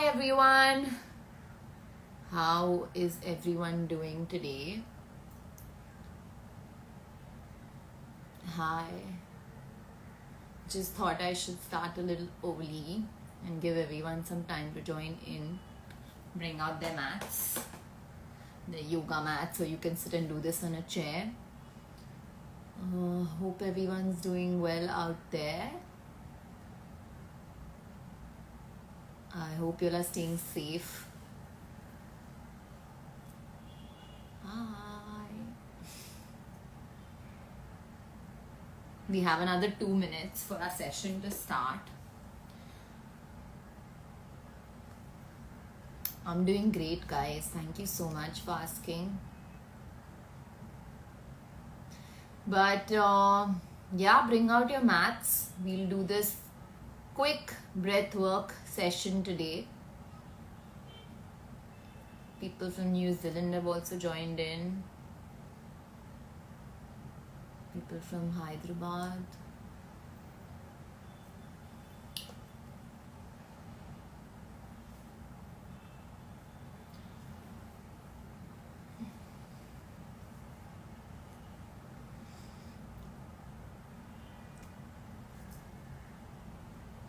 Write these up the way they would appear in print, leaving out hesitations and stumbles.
Hi everyone. How is everyone doing today? Hi. Just thought I should start a little early and give everyone some time to join in. Bring out their mats, the yoga mat, so you can sit and do this on a chair. Hope everyone's doing well out there. I hope you all are staying safe. Hi. We have another 2 minutes for our session to start. I'm doing great, guys. Thank you so much for asking. But yeah, bring out your mats. We'll do this quick breath work session today. People from New Zealand have also joined in. People from Hyderabad.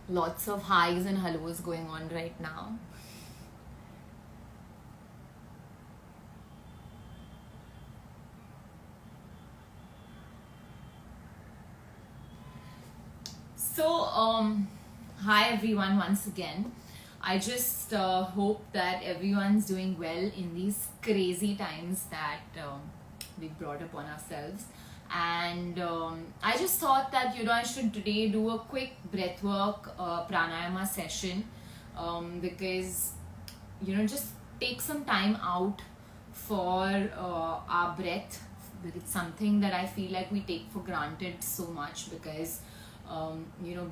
Lots of highs and hellos going on right now. So, hi everyone once again. I just hope that everyone's doing well in these crazy times that we brought upon ourselves. And I just thought that, I should today do a quick breathwork pranayama session because, just take some time out for our breath. It's something that I feel like we take for granted so much because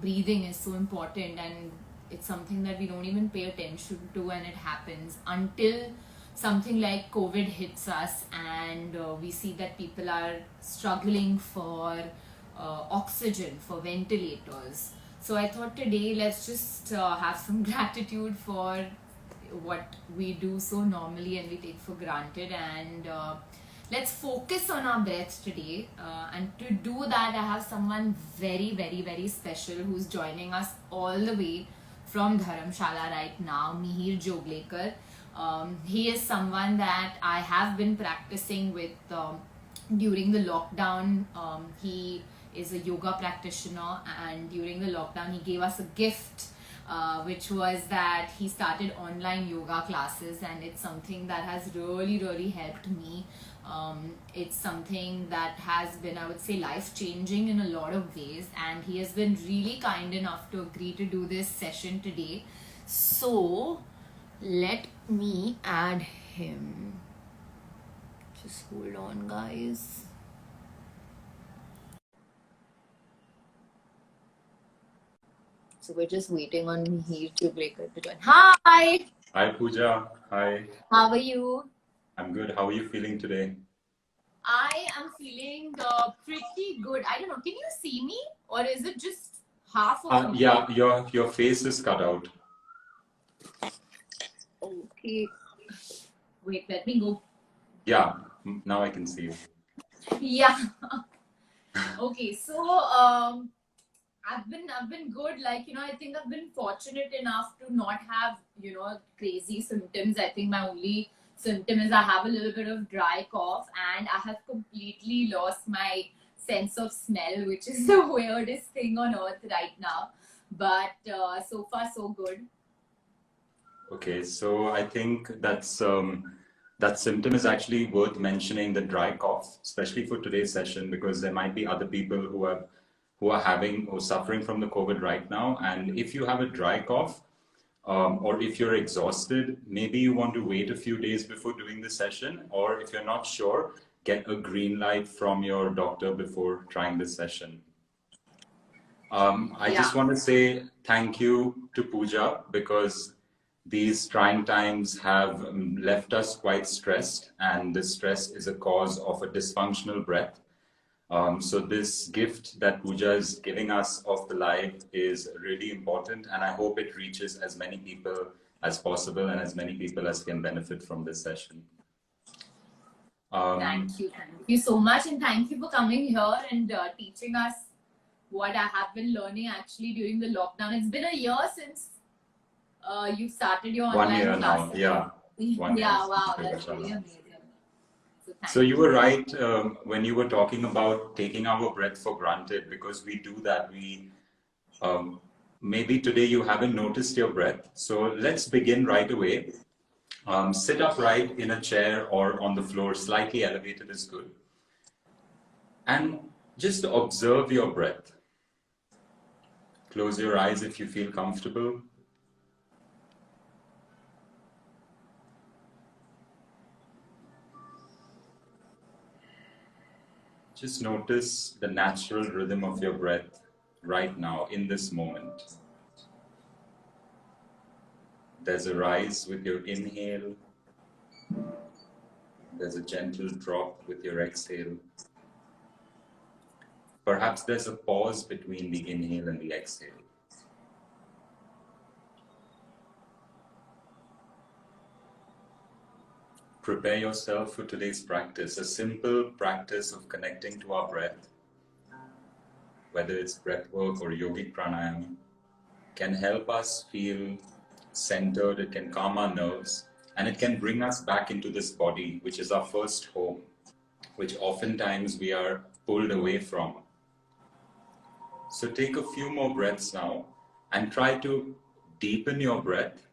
breathing is so important, and it's something that we don't even pay attention to, and it happens until something like COVID hits us, and we see that people are struggling for oxygen, for ventilators. So I thought today let's just have some gratitude for what we do so normally and we take for granted, and let's focus on our breath today. And to do that, I have someone very, very, very special who's joining us all the way from Dharamshala right now, Mihir Joglekar. He is someone that I have been practicing with during the lockdown. He is a yoga practitioner, and during the lockdown he gave us a gift, which was that he started online yoga classes, and it's something that has really, really helped me. It's something that has been, I would say, life-changing in a lot of ways, and he has been really kind enough to agree to do this session today. So let me add him. Just hold on, guys. So we're just waiting on Mihir to break it to join. Hi! Hi Pooja, hi. How are you? I'm good. How are you feeling today? I am feeling pretty good. I don't know, can you see me? Or is it just half of me? Yeah, your face is cut out. Okay. Wait, let me go. Yeah, now I can see you. Yeah. Okay, so I've been good. Like, I think I've been fortunate enough to not have, crazy symptoms. I think my only symptom is I have a little bit of dry cough, and I have completely lost my sense of smell, which is the weirdest thing on earth right now. But so far, so good. Okay, so I think that symptom is actually worth mentioning, the dry cough, especially for today's session, because there might be other people who are having or suffering from the COVID right now. And if you have a dry cough, or if you're exhausted, maybe you want to wait a few days before doing the session, or if you're not sure, get a green light from your doctor before trying this session. I just want to say thank you to Pooja, because these trying times have left us quite stressed, and this stress is a cause of a dysfunctional breath. So this gift that Pooja is giving us of the life is really important, and I hope it reaches as many people as possible and as many people as can benefit from this session. Thank you so much, and thank you for coming here and teaching us what I have been learning actually during the lockdown. It's been a year since you started your online 1 year classes. now, yeah. 1 year. Yeah, wow, that's really amazing. So you were right when you were talking about taking our breath for granted, because we do that. Maybe today you haven't noticed your breath. So let's begin right away. Sit upright in a chair or on the floor, slightly elevated is good. And just observe your breath. Close your eyes if you feel comfortable. Just notice the natural rhythm of your breath right now, in this moment. There's a rise with your inhale. There's a gentle drop with your exhale. Perhaps there's a pause between the inhale and the exhale. Prepare yourself for today's practice, a simple practice of connecting to our breath, whether it's breath work or yogic pranayama, can help us feel centered, it can calm our nerves, and it can bring us back into this body, which is our first home, which oftentimes we are pulled away from. So take a few more breaths now and try to deepen your breath,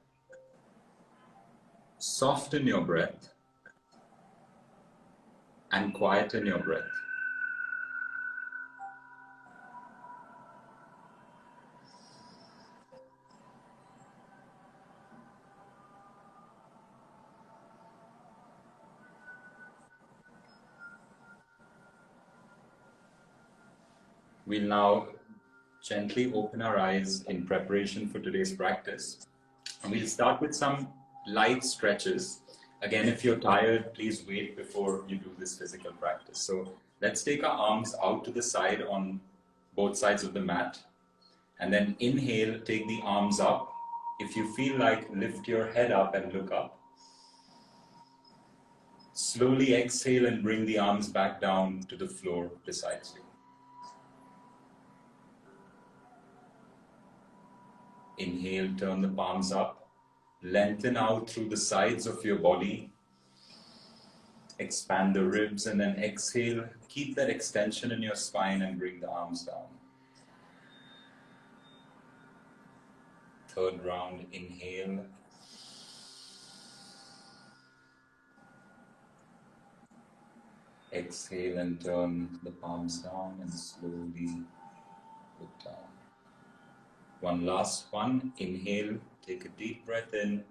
soften your breath, and quieten your breath. We'll now gently open our eyes in preparation for today's practice. And we'll start with some light stretches. Again, if you're tired, please wait before you do this physical practice. So let's take our arms out to the side on both sides of the mat. And then inhale, take the arms up. If you feel like, lift your head up and look up. Slowly exhale and bring the arms back down to the floor beside you. Inhale, turn the palms up. Lengthen out through the sides of your body. Expand the ribs, and then exhale. Keep that extension in your spine and bring the arms down. Third round, inhale. Exhale and turn the palms down and slowly look down. One last one. Inhale, take a deep breath in,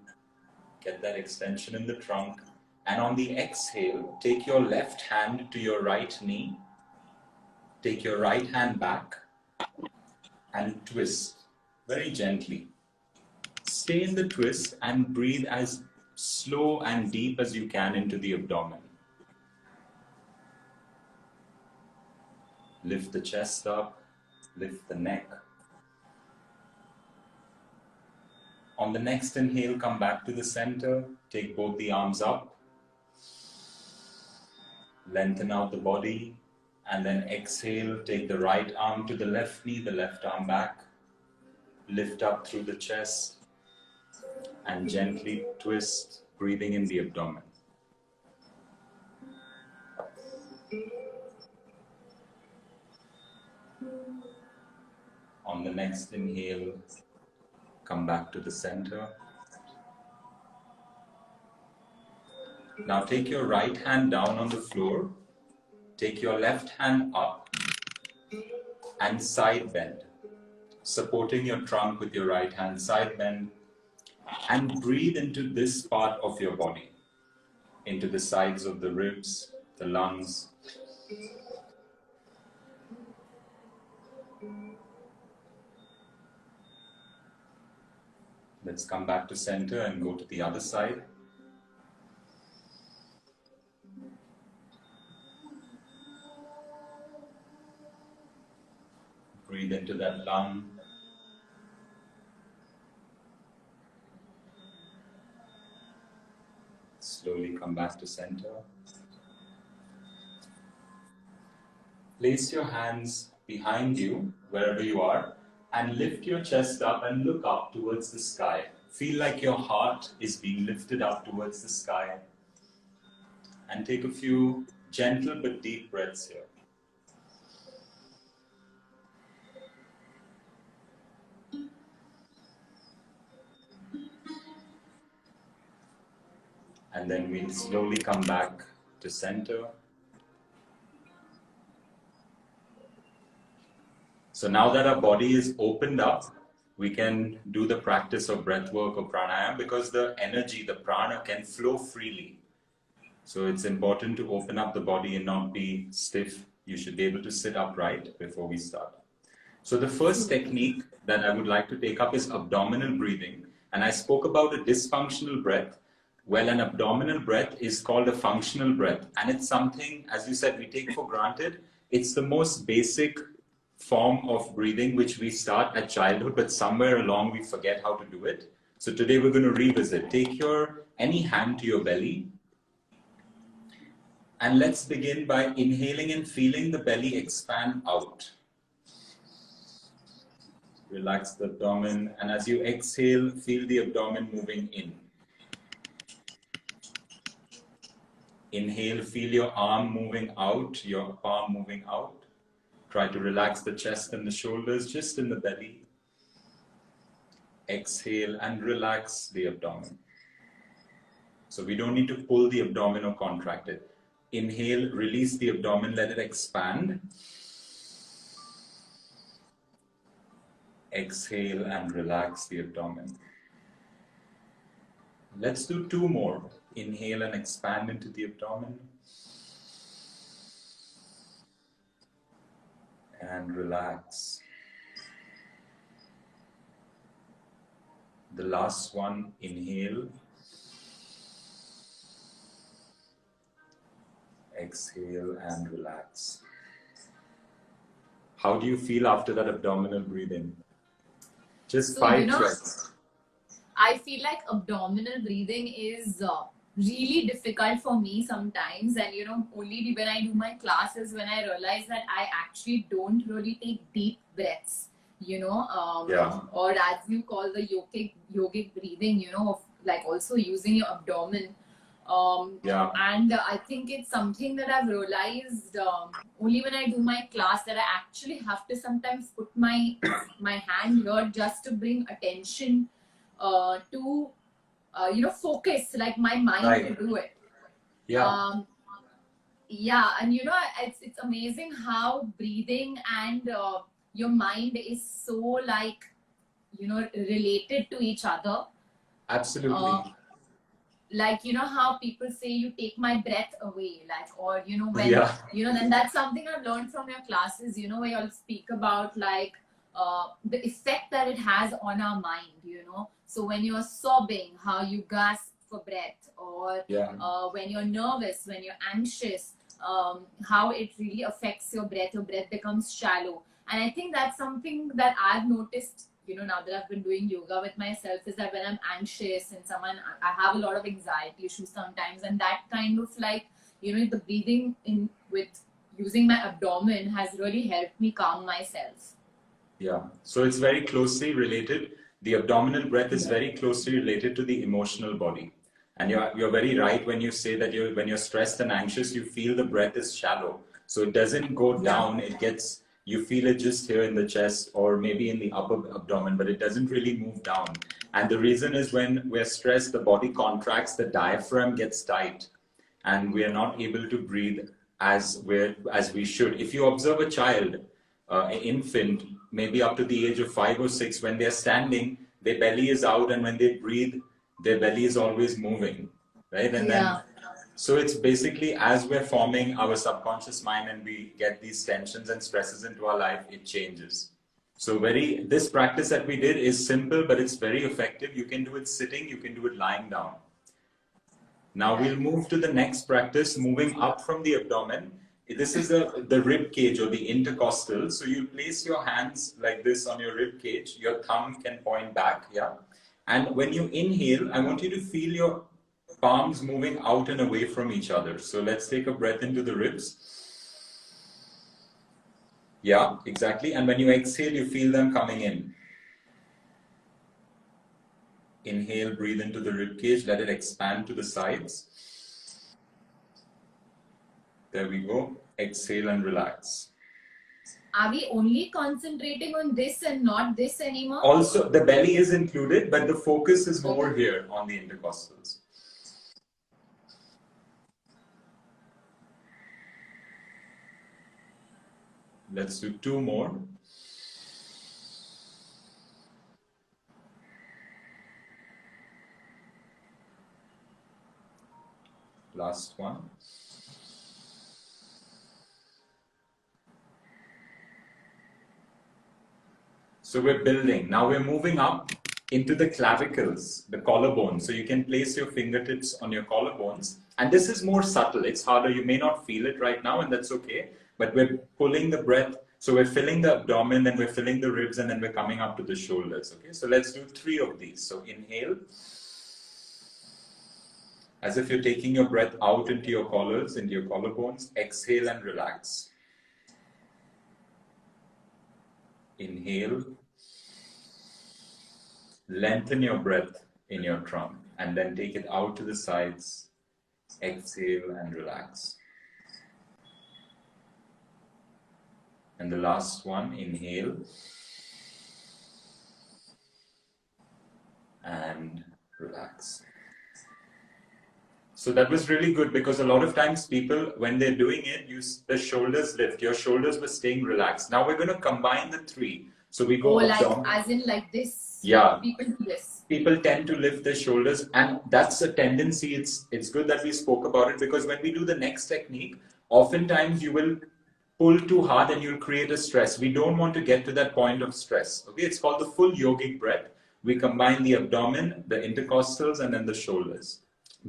get that extension in the trunk. And on the exhale, take your left hand to your right knee. Take your right hand back and twist very gently. Stay in the twist and breathe as slow and deep as you can into the abdomen. Lift the chest up, lift the neck. On the next inhale, come back to the center. Take both the arms up. Lengthen out the body. And then exhale, take the right arm to the left knee, the left arm back. Lift up through the chest. And gently twist, breathing in the abdomen. On the next inhale, come back to the center. Now take your right hand down on the floor. Take your left hand up and side bend. Supporting your trunk with your right hand, side bend. And breathe into this part of your body. Into the sides of the ribs, the lungs. Let's come back to center and go to the other side. Breathe into that lung. Slowly come back to center. Place your hands behind you, wherever you are, and lift your chest up and look up towards the sky. Feel like your heart is being lifted up towards the sky. And take a few gentle but deep breaths here. And then we'll slowly come back to center. So now that our body is opened up, we can do the practice of breath work or pranayama because the energy, the prana can flow freely. So it's important to open up the body and not be stiff. You should be able to sit upright before we start. So the first technique that I would like to take up is abdominal breathing. And I spoke about a dysfunctional breath. Well, an abdominal breath is called a functional breath. And it's something, as you said, we take for granted. It's the most basic form of breathing which we start at childhood, but somewhere along we forget how to do it. So today we're going to revisit. Take your any hand to your belly. And let's begin by inhaling and feeling the belly expand out. Relax the abdomen, and as you exhale, feel the abdomen moving in. Inhale, feel your arm moving out, your palm moving out. Try to relax the chest and the shoulders just in the belly. Exhale and relax the abdomen. So we don't need to pull the abdomen or contract it. Inhale, release the abdomen, let it expand. Exhale and relax the abdomen. Let's do two more. Inhale and expand into the abdomen. And relax. The last one, inhale. Exhale and relax. How do you feel after that abdominal breathing? Just 5 breaths. I feel like abdominal breathing is really difficult for me sometimes, and only when I do my classes when I realize that I actually don't really take deep breaths, or as you call the yogic breathing, of like also using your abdomen. And I think it's something that I've realized only when I do my class, that I actually have to sometimes put my hand here just to bring attention to focus like my mind to do it. And it's amazing how breathing and your mind is so like related to each other. Absolutely. Like how people say you take my breath away, like, or when then that's something I've learned from your classes, where you'll speak about like the effect that it has on our mind, so when you're sobbing, how you gasp for breath, or when you're nervous, when you're anxious, how it really affects your breath becomes shallow. And I think that's something that I've noticed, now that I've been doing yoga with myself, is that when I'm anxious and I have a lot of anxiety issues sometimes, and that kind of like, the breathing in with using my abdomen has really helped me calm myself. Yeah, so it's very closely related. The abdominal breath is very closely related to the emotional body. And you're very right when you say that when you're stressed and anxious, you feel the breath is shallow. So it doesn't go down, you feel it just here in the chest or maybe in the upper abdomen, but it doesn't really move down. And the reason is when we're stressed, the body contracts, the diaphragm gets tight, and we are not able to breathe as we should. If you observe a child, an infant, maybe up to the age of 5 or 6, when they're standing, their belly is out, and when they breathe, their belly is always moving, right? And then, so it's basically as we're forming our subconscious mind and we get these tensions and stresses into our life, it changes. So this practice that we did is simple, but it's very effective. You can do it sitting, you can do it lying down. Now we'll move to the next practice, moving up from the abdomen. This is the rib cage or the intercostal. So you place your hands like this on your rib cage. Your thumb can point back, And when you inhale, I want you to feel your palms moving out and away from each other. So let's take a breath into the ribs. Yeah, exactly. And when you exhale, you feel them coming in. Inhale, breathe into the rib cage, let it expand to the sides. There we go. Exhale and relax. Are we only concentrating on this and not this anymore? Also, the belly is included, but the focus is more here on the intercostals. Let's do 2 more. Last one. So we're building. Now we're moving up into the clavicles, the collarbone. So you can place your fingertips on your collarbones. And this is more subtle. It's harder. You may not feel it right now, and that's okay. But we're pulling the breath. So we're filling the abdomen, then we're filling the ribs, and then we're coming up to the shoulders. Okay, so let's do 3 of these. So inhale. As if you're taking your breath out into your collars, into your collarbones. Exhale and relax. Inhale. Lengthen your breath in your trunk and then take it out to the sides. Exhale and relax. And the last one, inhale. And relax. So that was really good because a lot of times people, when they're doing it, the shoulders lift. Your shoulders were staying relaxed. Now we're going to combine the 3. So we go like as in like this. Yeah. People do this. People tend to lift their shoulders, and that's a tendency. It's good that we spoke about it because when we do the next technique, oftentimes you will pull too hard and you'll create a stress. We don't want to get to that point of stress. Okay, it's called the full yogic breath. We combine the abdomen, the intercostals, and then the shoulders.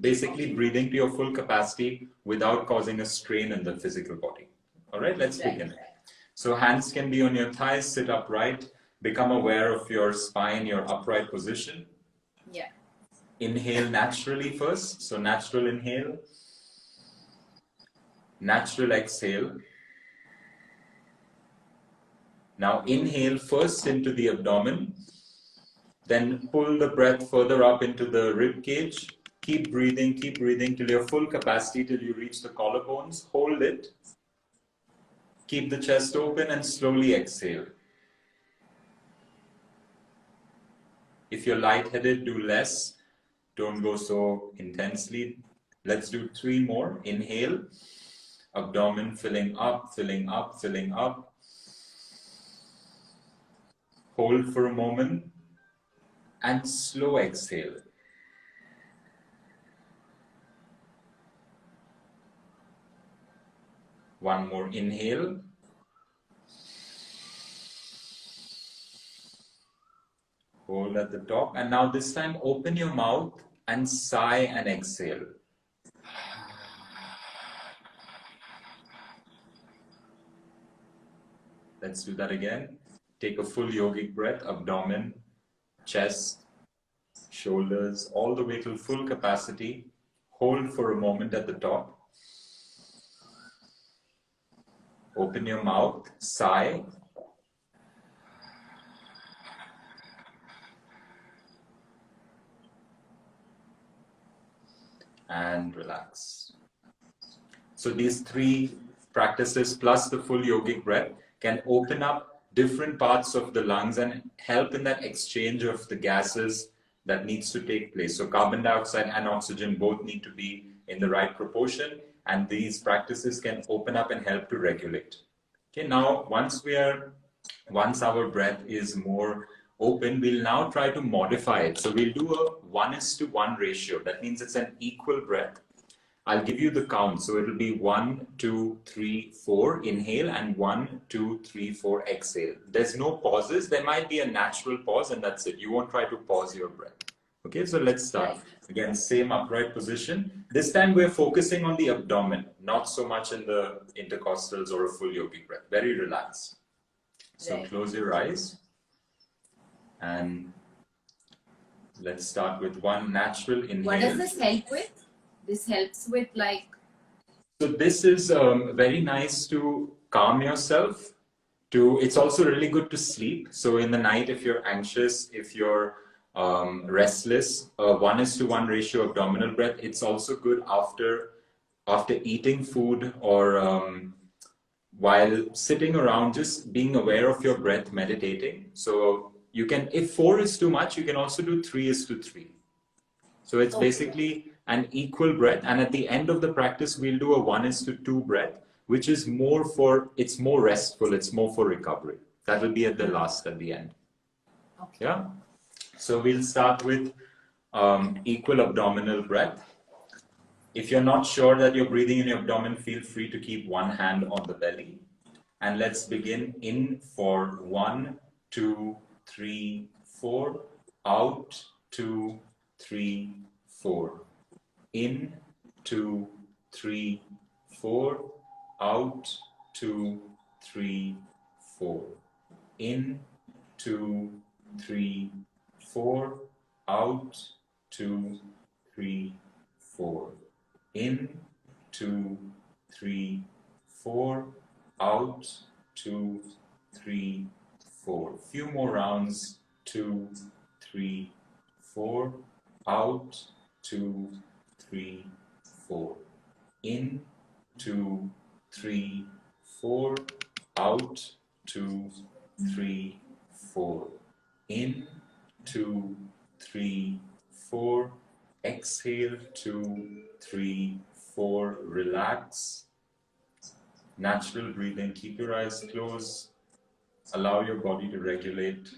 Basically breathing to your full capacity without causing a strain in the physical body. All right, let's begin. So hands can be on your thighs, sit upright. Become aware of your spine, your upright position. Yeah. Inhale naturally first. So natural inhale. Natural exhale. Now inhale first into the abdomen. Then pull the breath further up into the rib cage. Keep breathing till your full capacity, till you reach the collarbones. Hold it. Keep the chest open and slowly exhale. If you're lightheaded, do less. Don't go so intensely. Let's do 3 more. Inhale. Abdomen filling up, filling up, filling up. Hold for a moment. And slow exhale. One more. Inhale. Hold at the top, and now this time open your mouth and sigh and exhale. Let's do that again. Take a full yogic breath, abdomen, chest, shoulders, all the way to full capacity. Hold for a moment at the top. Open your mouth, sigh. And relax. So these 3 practices plus the full yogic breath can open up different parts of the lungs and help in that exchange of the gases that needs to take place. So carbon dioxide and oxygen both need to be in the right proportion, and these practices can open up and help to regulate. Okay, now once our breath is more open, we'll now try to modify it. So we'll do a 1:1 ratio. That means it's an equal breath. I'll give you the count. So it'll be 1, 2, 3, 4 inhale and 1, 2, 3, 4 exhale. There's no pauses. There might be a natural pause and that's it. You won't try to pause your breath. Okay, so let's start. Again, same upright position. This time we're focusing on the abdomen, not so much in the intercostals or a full yogic breath. Very relaxed. So close your eyes and Let's start with one natural inhale. What does this help with? This helps with like... So this is very nice to calm yourself. It's also really good to sleep. So in the night, if you're anxious, if you're restless, 1:1 ratio abdominal breath. It's also good after eating food or while sitting around, just being aware of your breath, meditating. So you can, if 4 is too much, you can also do 3:3. So it's basically an equal breath. And at the end of the practice, we'll do a 1:2 breath, which is more it's more restful. It's more for recovery. That will be at the end. Okay. Yeah. So we'll start with equal abdominal breath. If you're not sure that you're breathing in your abdomen, feel free to keep one hand on the belly. And let's begin in for 1, 2, 3, 4. Out, 2, 3, 4. In, 2, 3, 4. Out, 2, 3, 4. In, 2, 3, 4. Out, 2, 3, 4. In, 2, 3, 4. Out, 2, 3, 4. Few more rounds. 2, 3, 4. Out, 2, 3, 4. In, 2, 3, 4. Out, 2, 3, 4. In, 2, 3, 4. Exhale, 2, 3, 4. Relax. Natural breathing. Keep your eyes closed. Allow your body to regulate.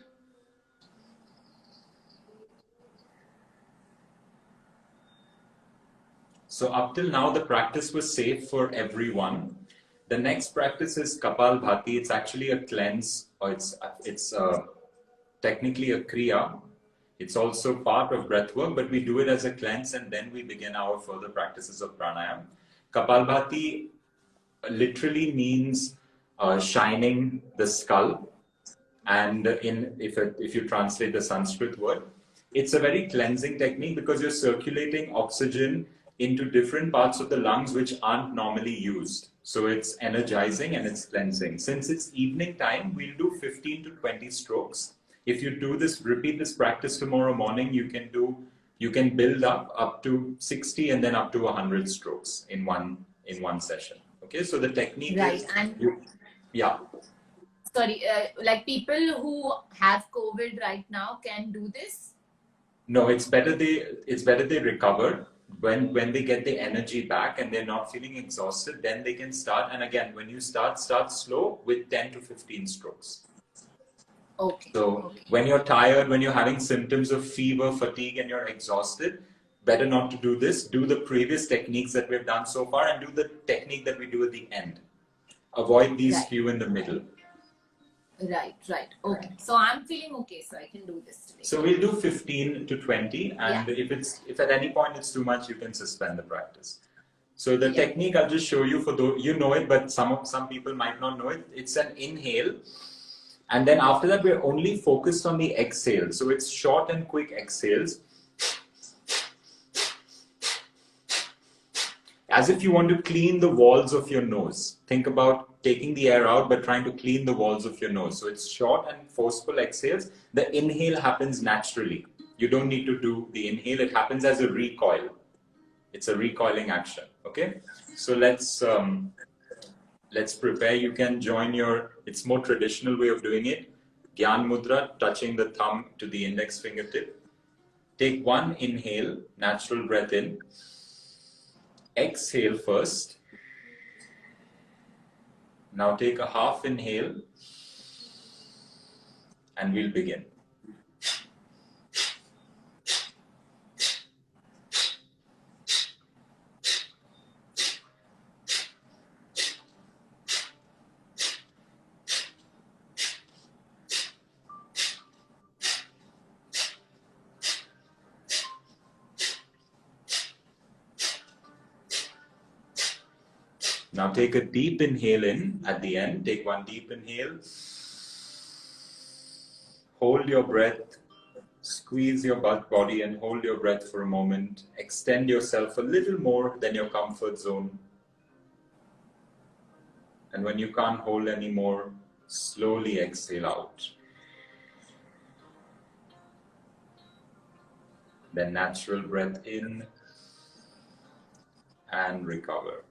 So up till now, the practice was safe for everyone. The next practice is Kapalbhati. It's actually a cleanse, or it's technically a kriya. It's also part of breath work, but we do it as a cleanse and then we begin our further practices of pranayama. Kapalbhati literally means shining the skull, and if you translate the Sanskrit word, it's a very cleansing technique because you're circulating oxygen into different parts of the lungs which aren't normally used. So it's energizing and it's cleansing. Since it's evening time, we'll do 15 to 20 strokes. If you do this, repeat this practice tomorrow morning, you can build up to 60 and then up to 100 strokes in one session. Okay, so the technique is yeah. Sorry, like people who have COVID right now can do this? No, it's better they recover. When they get the energy back and they're not feeling exhausted, then they can start. And again, when you start slow with 10 to 15 strokes. Okay. So when you're tired, when you're having symptoms of fever, fatigue, and you're exhausted, better not to do this. Do the previous techniques that we've done so far and do the technique that we do at the end. Avoid these few in the middle. Right. Okay. So I'm feeling okay, so I can do this today. So we'll do 15 to 20, and if at any point it's too much, you can suspend the practice. So the technique I'll just show you, for those you know it, but some people might not know it. It's an inhale, and then after that we're only focused on the exhale. So it's short and quick exhales, as if you want to clean the walls of your nose. Think about taking the air out, but trying to clean the walls of your nose. So it's short and forceful exhales. The inhale happens naturally. You don't need to do the inhale. It happens as a recoil. It's a recoiling action. Okay. So let's prepare. You can join it's more traditional way of doing it. Gyan Mudra, touching the thumb to the index fingertip. Take one inhale, natural breath in. Exhale first. Now take a half inhale and we'll begin. Now take a deep inhale in at the end. Take one deep inhale. Hold your breath. Squeeze squeeze your body and hold your breath for a moment. Extend yourself a little more than your comfort zone. And when you can't hold anymore, slowly exhale out. Then natural breath in and recover.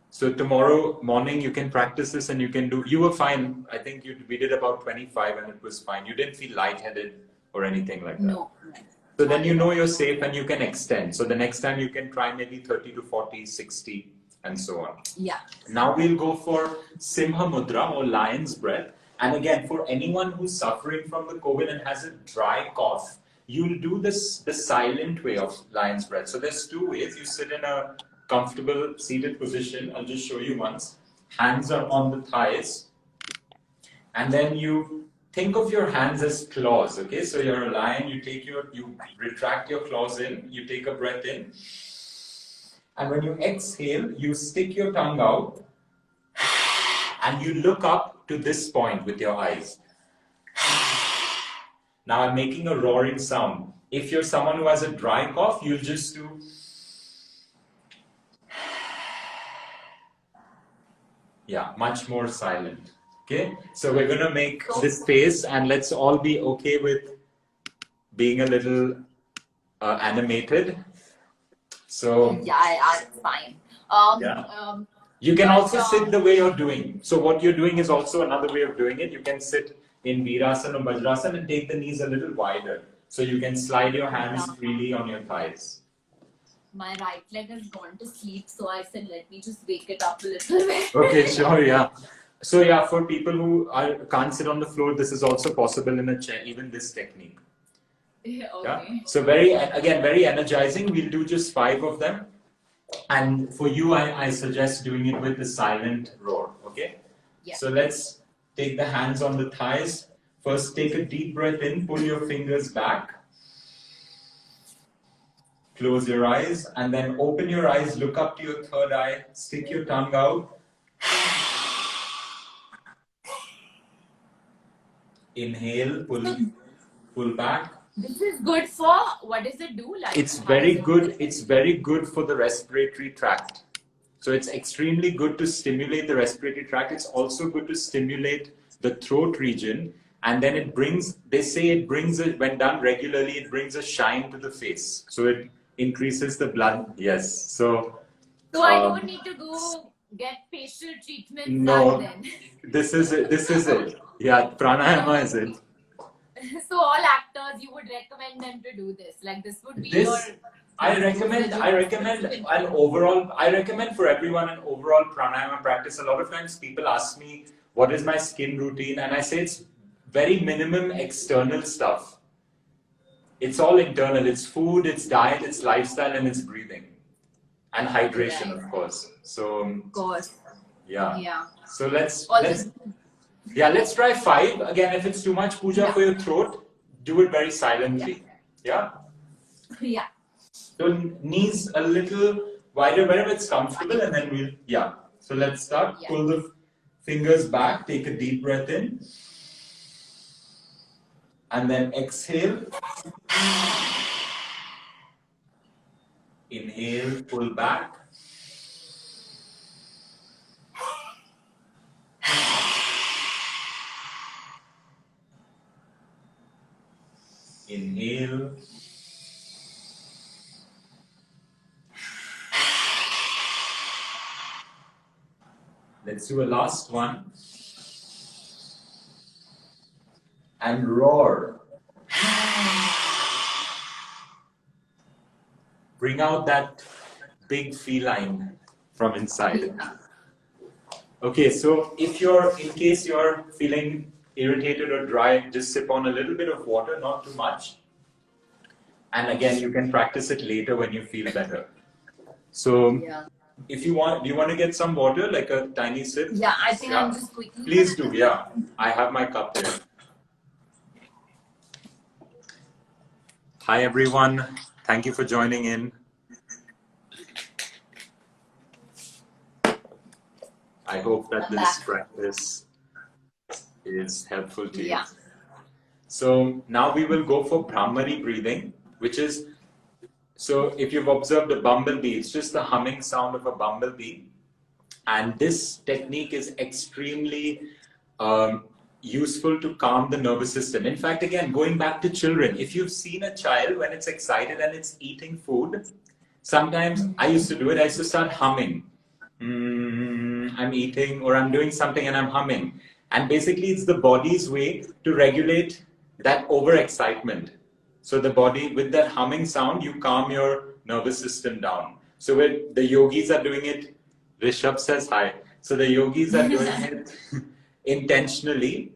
So tomorrow morning you can practice this and you can do, you were fine. I think we did about 25 and it was fine. You didn't feel lightheaded or anything like that. No. So then you know you're safe and you can extend. So the next time you can try maybe 30 to 40, 60 and so on. Yeah. Now we'll go for Simha Mudra or lion's breath. And again, for anyone who's suffering from the COVID and has a dry cough, you'll do this the silent way of lion's breath. So there's two ways. You sit in a comfortable seated position. I'll just show you once. Hands are on the thighs. And then you think of your hands as claws, okay? So you're a lion, you retract your claws in, you take a breath in. And when you exhale, you stick your tongue out and you look up to this point with your eyes. Now I'm making a roaring sound. If you're someone who has a dry cough, you'll just do. Yeah, much more silent. Okay, so we're going to make this face and let's all be okay with being a little animated. So yeah, it's fine. You can also sit the way you're doing. So what you're doing is also another way of doing it. You can sit in Veerasana or Vajrasana and take the knees a little wider. So you can slide your hands freely on your thighs. My right leg has gone to sleep, so I said, let me just wake it up a little bit. Okay, sure, yeah. So yeah, for people who can't sit on the floor, this is also possible in a chair, even this technique. Okay. Yeah. So very energizing. We'll do just 5 of them. And for you, I suggest doing it with the silent roar, okay? Yeah. So let's take the hands on the thighs. First, take a deep breath in, pull your fingers back. Close your eyes and then open your eyes, look up to your third eye, stick your tongue out. Inhale, pull back. This is good for, what does it do? Like, it's very good for the respiratory tract. So it's extremely good to stimulate the respiratory tract. It's also good to stimulate the throat region. And then they say when done regularly, it brings a shine to the face. So it increases the blood. Yes. So I don't need to go get facial treatments no, done then. This is it. Yeah, pranayama is it. So all actors, you would recommend them to do this? Like this would be your... I recommend for everyone an overall pranayama practice. A lot of times people ask me, what is my skin routine? And I say it's very minimum external stuff. It's all internal. It's food, it's diet, it's lifestyle, and it's breathing. And hydration, of course. So, of course. Yeah. So let's try 5. Again, if it's too much puja for your throat, do it very silently. Yeah? Yeah. So knees a little wider, wherever it's comfortable, and then So let's start. Pull the fingers back, take a deep breath in. And then exhale. Inhale, pull back. Inhale. Let's do a last one. And roar. Bring out that big feline from inside. Okay, so in case you're feeling irritated or dry, just sip on a little bit of water, not too much. And again, you can practice it later when you feel better. So if you want, do you want to get some water, like a tiny sip? Yeah, I think I'm just quickly. Please do, I have my cup here. Hi everyone, thank you for joining in. I hope that this practice is helpful to you. Yeah. So now we will go for Brahmari breathing, which is, so if you've observed a bumblebee, it's just the humming sound of a bumblebee. And this technique is extremely useful to calm the nervous system. In fact, again, going back to children, if you've seen a child when it's excited and it's eating food, sometimes I used to do it, I used to start humming. I'm eating or I'm doing something and I'm humming. And basically, it's the body's way to regulate that overexcitement. So the body, with that humming sound, you calm your nervous system down. So when the yogis are doing it, Rishabh says hi. So the yogis are doing it intentionally,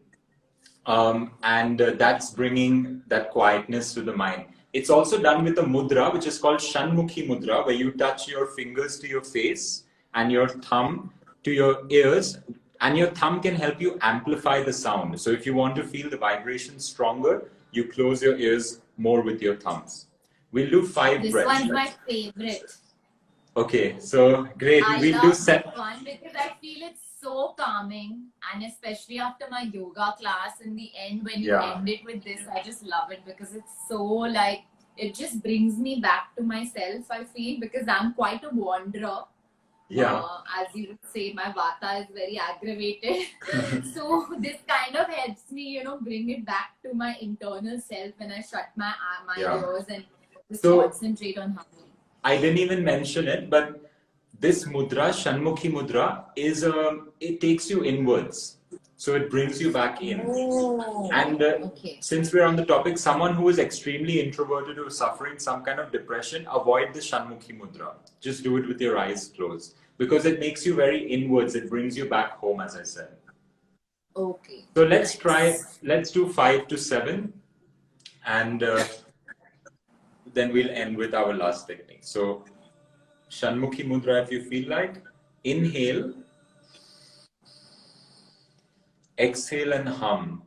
and that's bringing that quietness to the mind. It's also done with a mudra, which is called Shanmukhi Mudra, where you touch your fingers to your face and your thumb to your ears, and your thumb can help you amplify the sound. So if you want to feel the vibration stronger, you close your ears more with your thumbs. We'll do 5 This breaths. one's my favorite. Okay, so great. I We'll love do this one because I feel it's so calming, and especially after my yoga class in the end, when you end it with this, I just love it because it's so like, it just brings me back to myself, I feel, because I'm quite a wanderer. Yeah. As you would say, my vata is very aggravated. So this kind of helps me, you know, bring it back to my internal self when I shut my ears and just concentrate on humming. I didn't even mention it, but this mudra, Shanmukhi Mudra, is it takes you inwards. So it brings you back in. And since we're on the topic, someone who is extremely introverted or suffering some kind of depression, avoid the Shanmukhi Mudra. Just do it with your eyes closed. Because it makes you very inwards. It brings you back home, as I said. Okay. So let's do 5 to 7. And then we'll end with our last technique. So Shanmukhi Mudra, if you feel like. Inhale. Exhale and hum.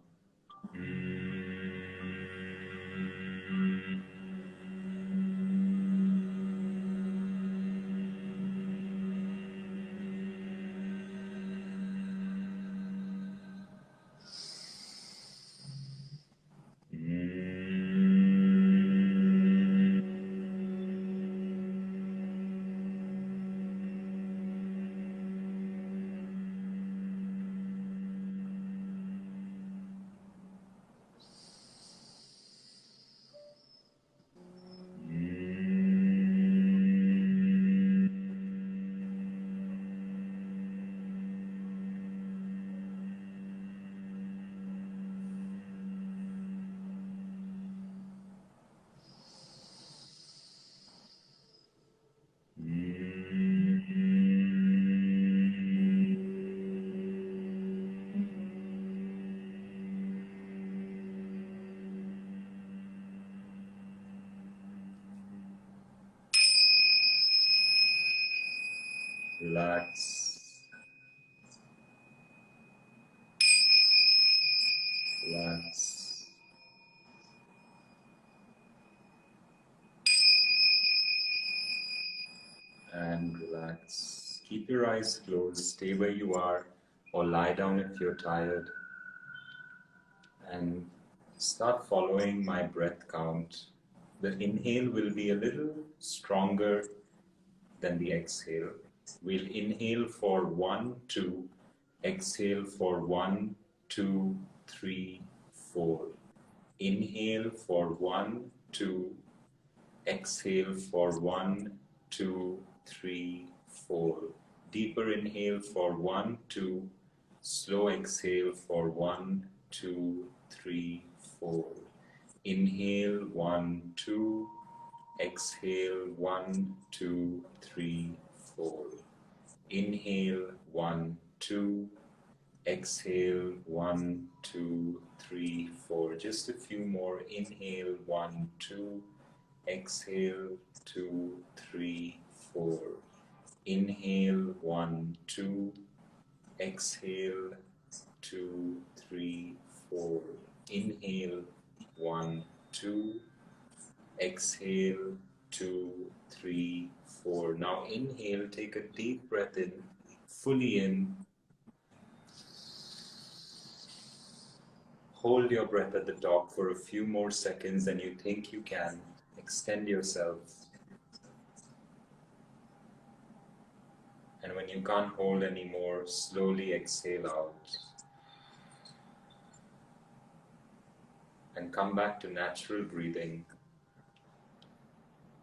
Relax. Relax. And relax. Keep your eyes closed. Stay where you are, or lie down if you're tired. And start following my breath count. The inhale will be a little stronger than the exhale. We'll inhale for 1, 2, exhale for 1, 2, 3, 4. Inhale for 1, 2, exhale for 1, 2, 3, 4. Deeper inhale for 1, 2, slow exhale for 1, 2, 3, 4. Inhale 1, 2, exhale 1, 2, 3, 4. Inhale 1, 2, exhale 1, 2, 3, 4. Just a few more. Inhale 1, 2, exhale 2, 3, 4. Inhale 1, 2, exhale 2, 3, 4. Inhale 1, 2, exhale 2, 3, 4. Now inhale, take a deep breath in, fully in. hold your breath at the top for a few more seconds than you think you can. Extend yourself. And when you can't hold anymore, slowly exhale out. And come back to natural breathing.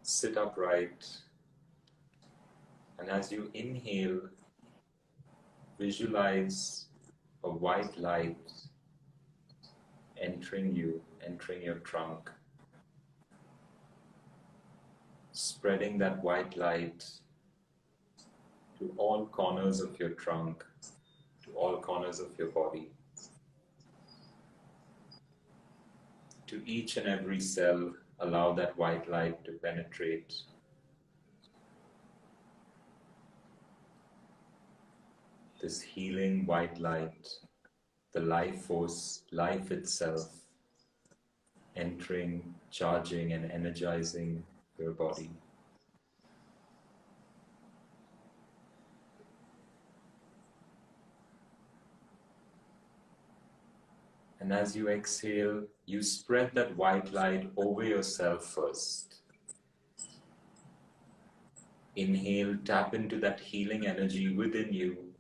Sit upright. And as you inhale, visualize a white light entering you, entering your trunk. Spreading that white light to all corners of your trunk, to all corners of your body, to each and every cell. Allow that white light to penetrate. This healing white light, the life force, life itself, entering, charging and energizing your body. And as you exhale, you spread that white light over yourself first. Inhale, tap into that healing energy within you,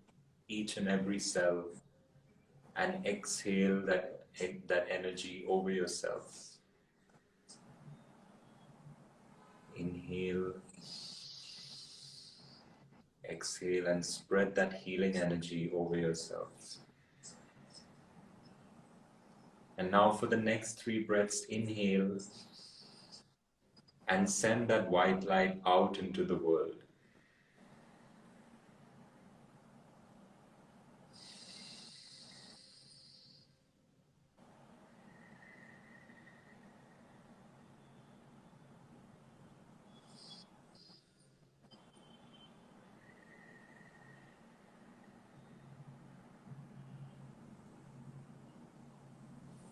each and every cell, and exhale that energy over yourself. Inhale, exhale, and spread that healing energy over yourself. And now for the next 3 breaths, inhale and send that white light out into the world.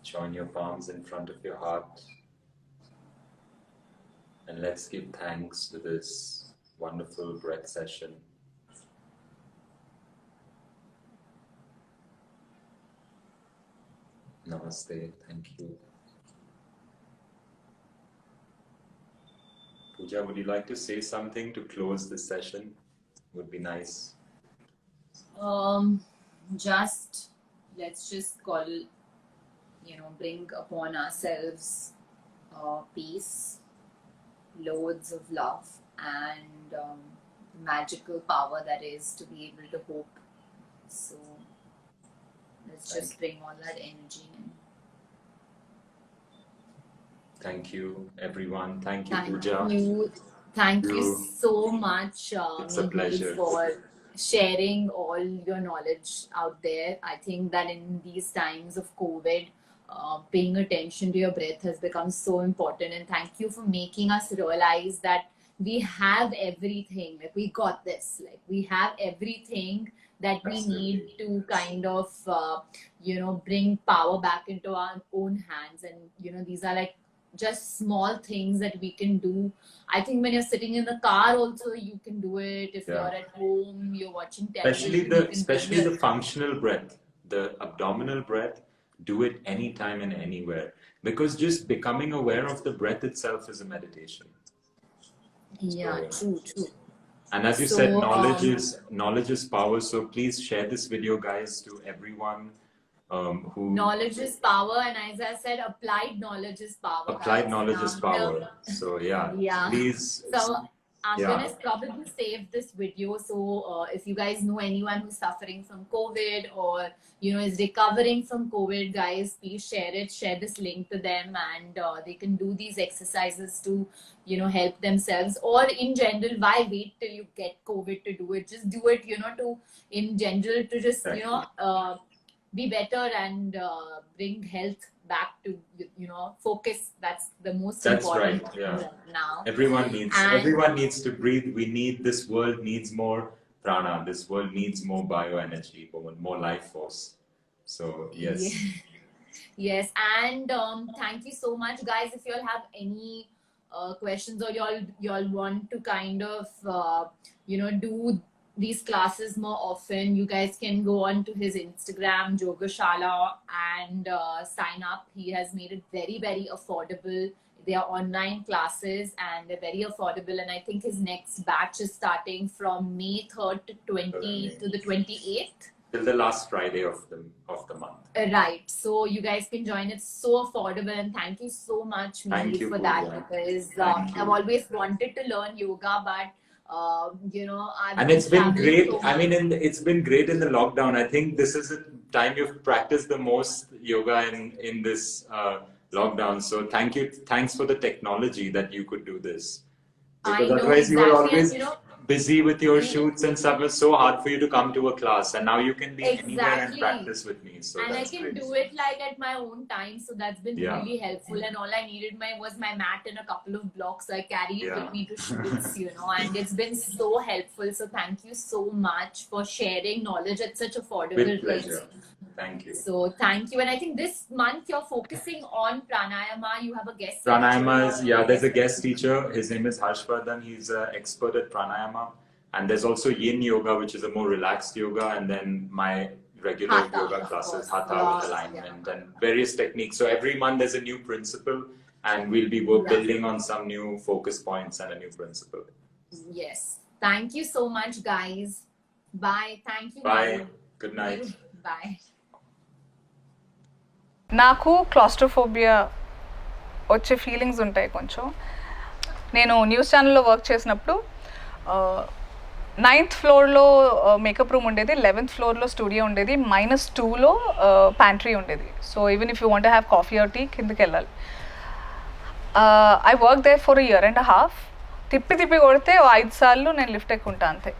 Join your palms in front of your heart. And let's give thanks to this wonderful breath session. Namaste. Thank you. Pooja, would you like to say something to close this session? Would be nice. Let's just bring upon ourselves peace, loads of love, and magical power that is to be able to hope. So let's just bring all that energy in. Thank you, everyone. Thank you, Pooja. Thank you so much, it's a pleasure. For sharing all your knowledge out there. I think that in these times of COVID, paying attention to your breath has become so important. And thank you for making us realize that we have everything. Like, we got this. Like, we have everything that we need to kind of, bring power back into our own hands. And, these are like just small things that we can do. I think when you're sitting in the car also, you can do it. If you're at home, you're watching television. Especially the functional breath, the abdominal breath, do it anytime and anywhere. Because just becoming aware of the breath itself is a meditation. Yeah, true. And as you said, knowledge is power. So please share this video, guys, to everyone. Knowledge is power, and as I said, applied knowledge is power. Applied knowledge is power. So please. So I'm gonna probably save this video. So if you guys know anyone who's suffering from COVID or is recovering from COVID, guys, please share it. Share this link to them, and they can do these exercises to help themselves. Or in general, why wait till you get COVID to do it? Just do it. To in general to just be better and bring health back to focus. That's the most important. That's right. Now everyone needs to breathe. This world needs more prana. This world needs more bioenergy, more life force. So yes. And thank you so much, guys. If you all have any questions, or you all want to kind of do these classes more often, you guys can go on to his Instagram, Yogashala, and sign up. He has made it very, very affordable. They are online classes and they're very affordable. And I think his next batch is starting from May 3rd to the 28th. Till the last Friday of the month. Right. So you guys can join. It's so affordable, and thank you so much, Mimi, for that, because I've always wanted to learn yoga, but and it's been great. I mean, it's been great in the lockdown. I think this is the time you've practiced the most yoga in this lockdown. So thanks for the technology that you could do this. Because otherwise you were always busy with your shoots and stuff. It was so hard for you to come to a class, and now you can be anywhere and practice with me. So and I can do it like at my own time, so that's been really helpful. And all I needed was my mat and a couple of blocks, so I carry it with me to shoots, and it's been so helpful. So thank you so much for sharing knowledge at such affordable rates. With pleasure. Thank you. So thank you. And I think this month you're focusing on pranayama. You have a guest Pranayama teacher. There's a guest teacher. His name is Harshvardhan. He's an expert at pranayama. And there's also yin yoga, which is a more relaxed yoga. And then my regular yoga classes, hatha with alignment and various techniques. So every month there's a new principle, and we'll be building on some new focus points and a new principle. Yes. Thank you so much, guys. Bye. Thank you. Bye. Good night. Bye. నాకు claustrophobia వచ్చే feelings ఉంటాయి కొంచెం. నేను news ఛానల్లో work చేసినప్పుడు 9th ఫ్లోర్లో makeup room ఉండేది, 11th ఫ్లోర్లో స్టూడియో ఉండేది, -2లో ప్యాంట్రీ ఉండేది. So even if you want have coffee or tea కిందకి వెళ్ళాలి. I work there for 1.5 years. తిప్పి కొడితే 5 సార్లు నేను లిఫ్ట్ ఎక్కుంటా అంతే.